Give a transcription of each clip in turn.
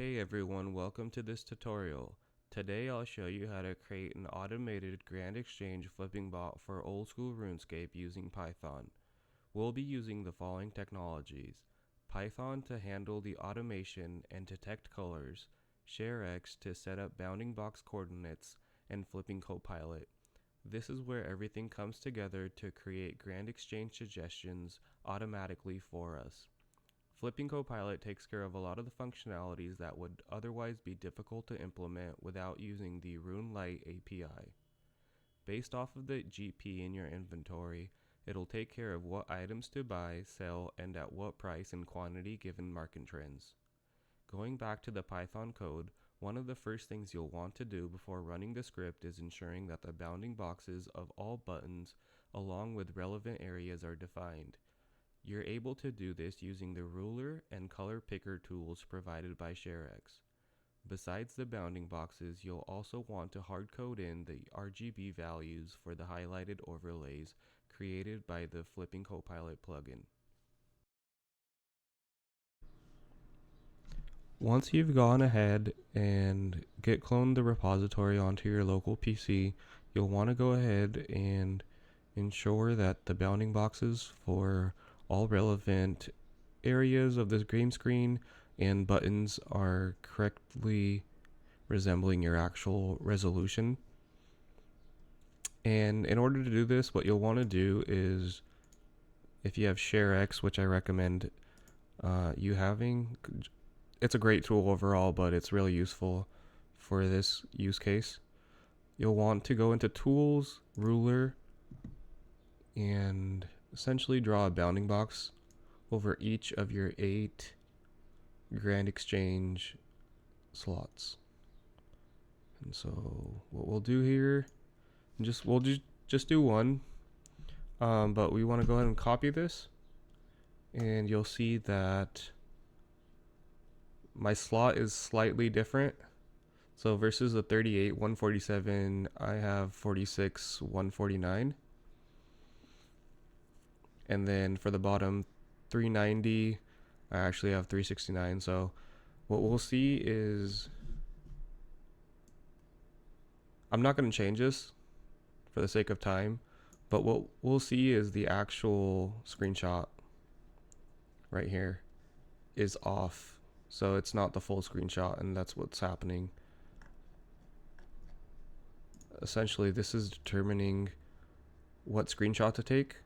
Hey everyone, welcome to this tutorial. Today I'll show you how to create an automated Grand Exchange flipping bot for old school RuneScape using Python. We'll be using the following technologies: Python to handle the automation and detect colors, ShareX to set up bounding box coordinates, and Flipping Copilot. This is where everything comes together to create Grand Exchange suggestions automatically for us. Flipping Copilot takes care of a lot of the functionalities that would otherwise be difficult to implement without using the RuneLite API. Based off of the GP in your inventory, it'll take care of what items to buy, sell, and at what price and quantity given market trends. Going back to the Python code, one of the first things you'll want to do before running the script is ensuring that the bounding boxes of all buttons along with relevant areas are defined. You're able to do this using the ruler and color picker tools provided by ShareX. Besides the bounding boxes, you'll also want to hard code in the RGB values for the highlighted overlays created by the Flipping Copilot plugin. Once you've gone ahead and cloned the repository onto your local PC, you'll want to go ahead and ensure that the bounding boxes for all relevant areas of this game screen and buttons are correctly resembling your actual resolution. And in order to do this, what you'll want to do is, if you have ShareX, which I recommend you having, it's a great tool overall, but it's really useful for this use case. You'll want to go into Tools, Ruler, and essentially draw a bounding box over each of your 8 Grand Exchange slots. And so what we'll do here, we'll just do one, but we want to go ahead and copy this, and you'll see that my slot is slightly different. So versus the 38 147, I have 46 149. And then for the bottom 390, I actually have 369. So what we'll see is, I'm not going to change this for the sake of time, but what we'll see is the actual screenshot right here is off. So it's not the full screenshot, and that's what's happening. Essentially, this is determining what screenshot to take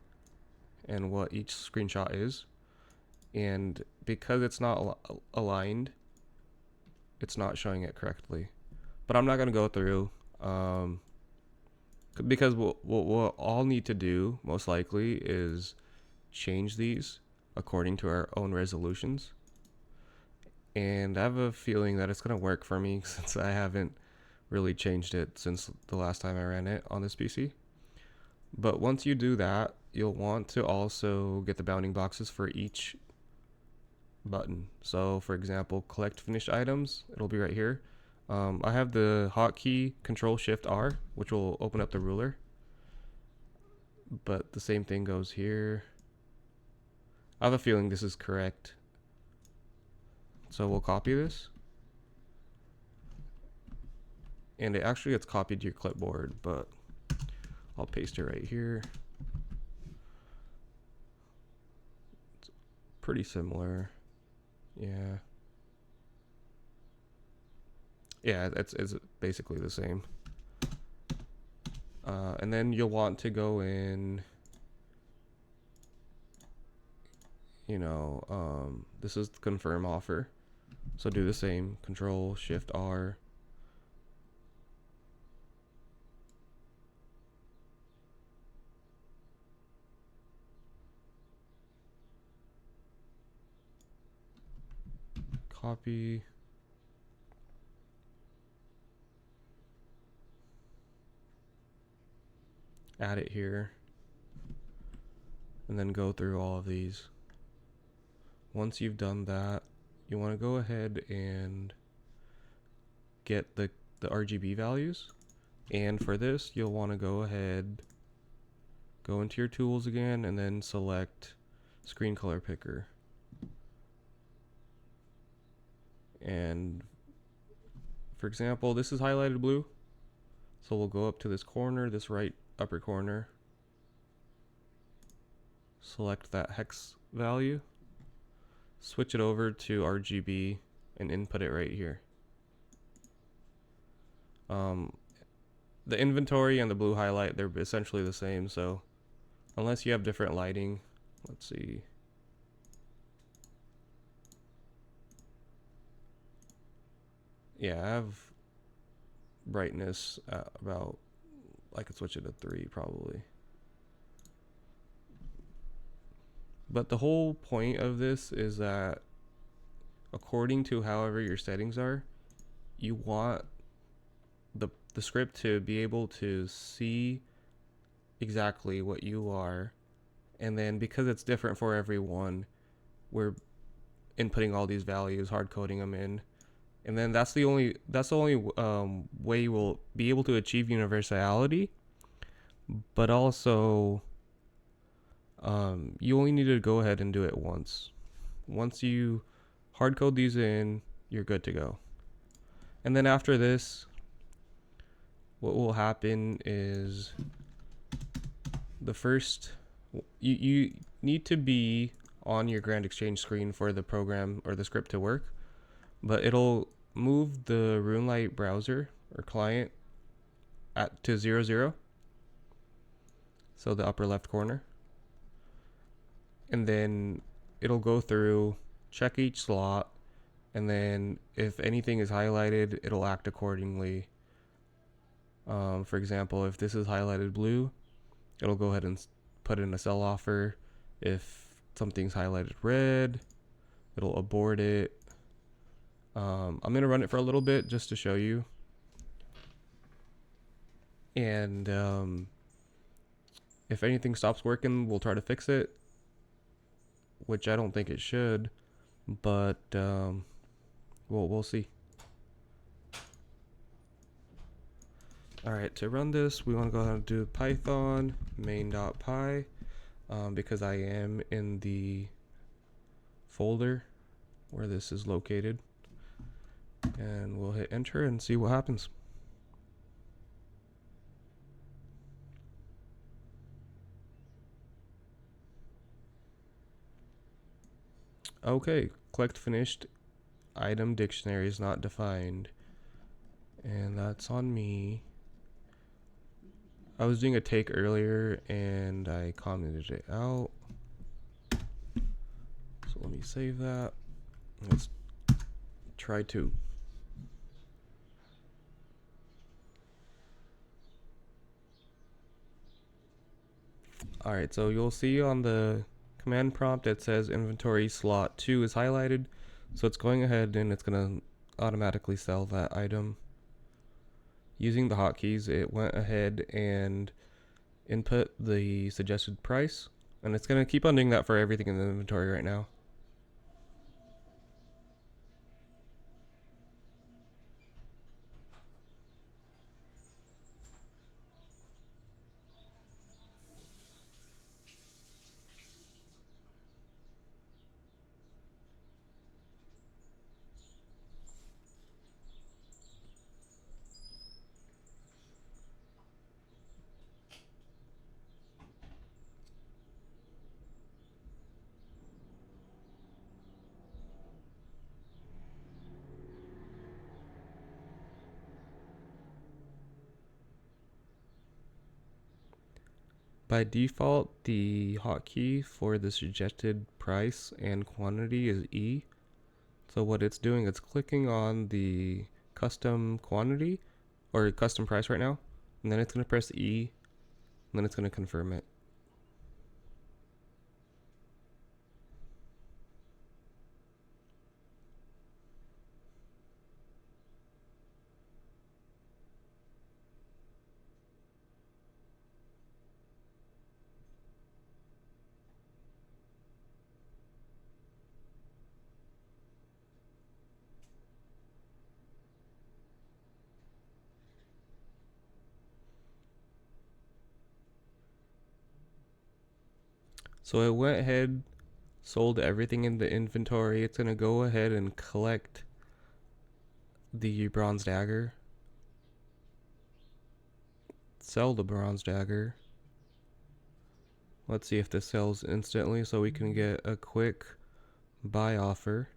and what each screenshot is. And because it's not aligned, it's not showing it correctly. But I'm not going to go through, because what we'll all need to do, most likely, is change these according to our own resolutions. And I have a feeling that it's going to work for me since I haven't really changed it since the last time I ran it on this PC. But once you do that, you'll want to also get the bounding boxes for each button. So for example, collect finished items, it'll be right here. I have the hotkey Control-Shift-R, which will open up the ruler. But the same thing goes here. I have a feeling this is correct. So we'll copy this. And it actually gets copied to your clipboard, but I'll paste it right here. It's pretty similar. Yeah. Yeah, it's basically the same. And then you'll want to go in, this is the confirm offer. So do the same, Control-Shift-R. Copy. Add it here. And then go through all of these. Once you've done that, you want to go ahead and get the RGB values. And for this, you'll want to go ahead, go into your tools again, and then select screen color picker. And for example, this is highlighted blue. So we'll go up to this corner, this right upper corner, select that hex value, switch it over to RGB and input it right here. The inventory and the blue highlight, they're essentially the same, so unless you have different lighting, let's see. Yeah, I have brightness at about, I could switch it to 3 probably. But the whole point of this is that according to however your settings are, you want the script to be able to see exactly what you are, and then because it's different for everyone, we're inputting all these values, hard coding them in, and then that's the only way you will be able to achieve universality. But also, you only need to go ahead and do it once. Once you hard code these in, you're good to go. And then after this, what will happen is the first, you need to be on your Grand Exchange screen for the program or the script to work, but it'll move the RuneLite browser or client to 0, so the upper left corner, and then it'll go through, check each slot, and then if anything is highlighted, it'll act accordingly. For example, if this is highlighted blue, it'll go ahead and put in a sell offer. If something's highlighted red, it'll abort it. I'm gonna run it for a little bit just to show you. And if anything stops working, we'll try to fix it, which I don't think it should, but we'll see. Alright, to run this, we want to go ahead and do Python main.py because I am in the folder where this is located. And we'll hit enter and see what happens. Okay, clicked finished. Item dictionary is not defined. And that's on me. I was doing a take earlier and I commented it out. So let me save that. Let's try to. Alright, so you'll see on the command prompt it says inventory slot 2 is highlighted. So it's going ahead and it's going to automatically sell that item. Using the hotkeys, it went ahead and input the suggested price, and it's going to keep on doing that for everything in the inventory right now. By default, the hotkey for the suggested price and quantity is E. So what it's doing, it's clicking on the custom quantity or custom price right now, and then it's going to press E, and then it's going to confirm it. So it went ahead, sold everything in the inventory. It's going to go ahead and collect the bronze dagger, sell the bronze dagger. Let's see if this sells instantly so we can get a quick buy offer.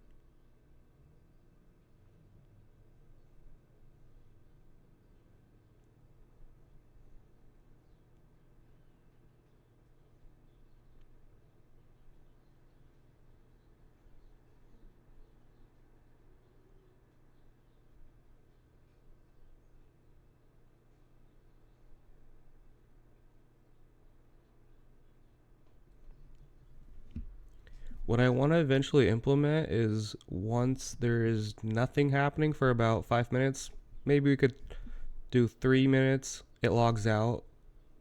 What I want to eventually implement is once there is nothing happening for about 5 minutes, maybe we could do 3 minutes, it logs out,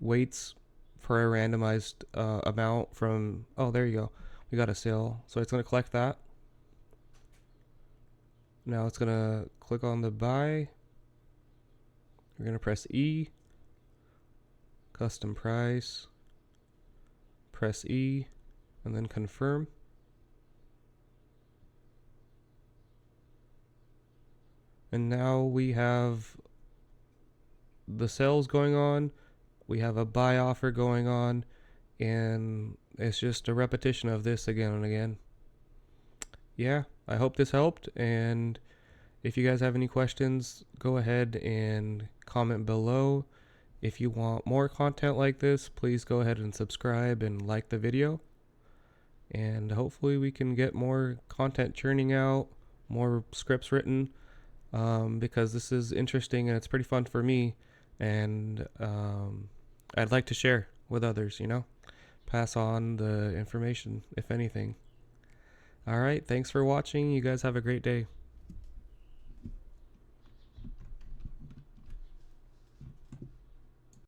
waits for a randomized amount from, oh, there you go. We got a sale. So it's going to collect that. Now it's going to click on the buy. We're going to press E, custom price, press E, and then confirm. And now we have the sales going on, we have a buy offer going on, and it's just a repetition of this again and again. Yeah, I hope this helped, and if you guys have any questions, go ahead and comment below. If you want more content like this, please go ahead and subscribe and like the video, and hopefully we can get more content churning out, more scripts written, because this is interesting and it's pretty fun for me, and I'd like to share with others, pass on the information, if anything. All right, thanks for watching. You guys have a great day.